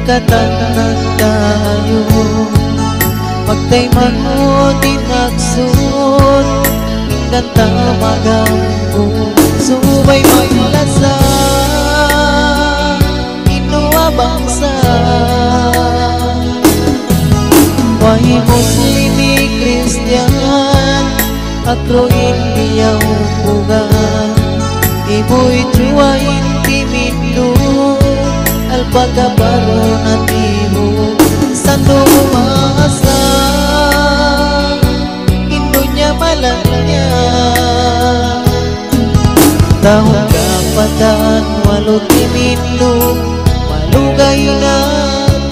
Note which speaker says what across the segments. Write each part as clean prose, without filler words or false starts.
Speaker 1: katanan tayo magtayman mo di nagsud kanta magambo subay maglasa inuwa bangsa wahi muslimi Kristiyan akro India hubungan ibu'y jua inti mindu alpagabaro natibo sando umasa indunya malanya tahun kapatan walau timindu malugay na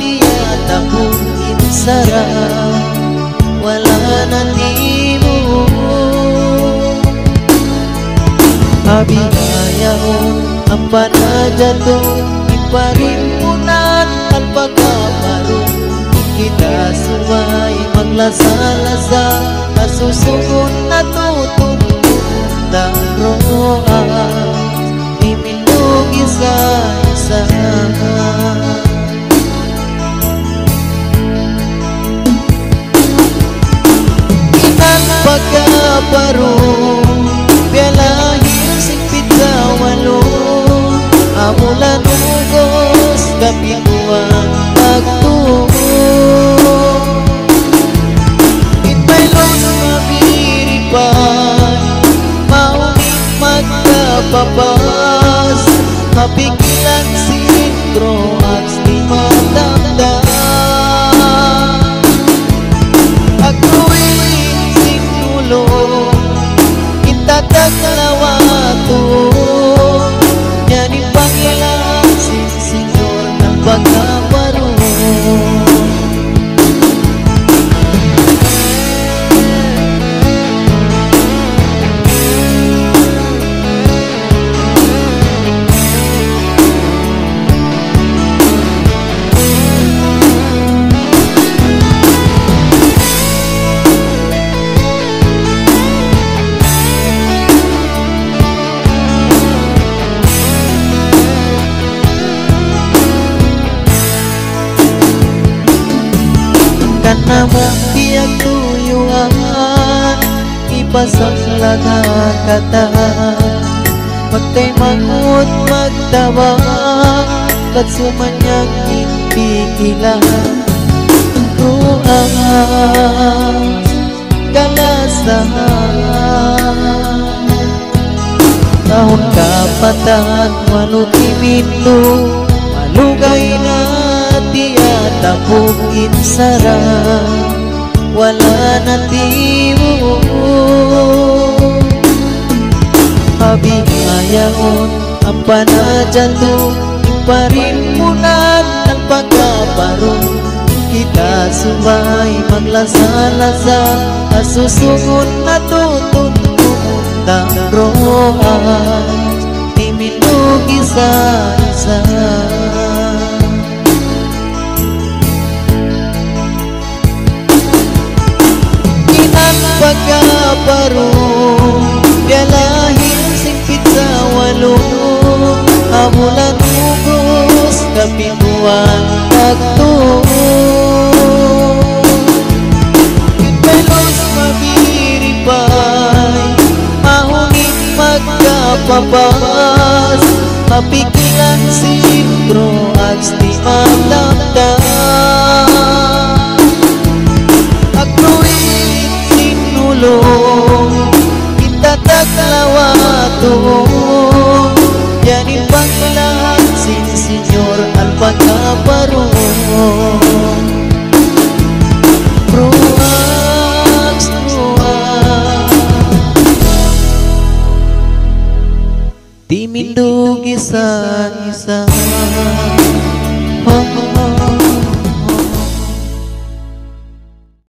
Speaker 1: tiya tapong insara wala natibo abigayaon ang panajatuh parimpunan at pagkabaro kita sumay maglasa-lasa kasusunod na tututundang roas imindog isa-isa inan pagkabaro bialahin singpit sa walo amulan ugos kapiguan pagtuon itmaylos mabiripan maungit magkapapas mapigilan sindro aks di matanda agruin sinulong itatag lawato yani Panginoon si Senyor ng pagkabaro karena tiang tuyuan ipasang laga kata magtaymangot magtawag kat sumanyang impikilan ruang kalasahan tahun kapatan walau timindu malugay na tiya tapong insara wala natibo abigayaon ang panajatuh parimpunan ng pagkabaro kita sumay maglasa-lasa kasusunod na tututundang roas timindog isa-isa pagkabaro bialahin singpit sa walo amulan ugos kapiguan pagtuon itmaylos mabiripay mahungit magkapapas mapigilan sindro aks di matanda agruin sinulong itatag lawato yani Panginoon si Senyor al pagkabaro ruaks timindog isa-isa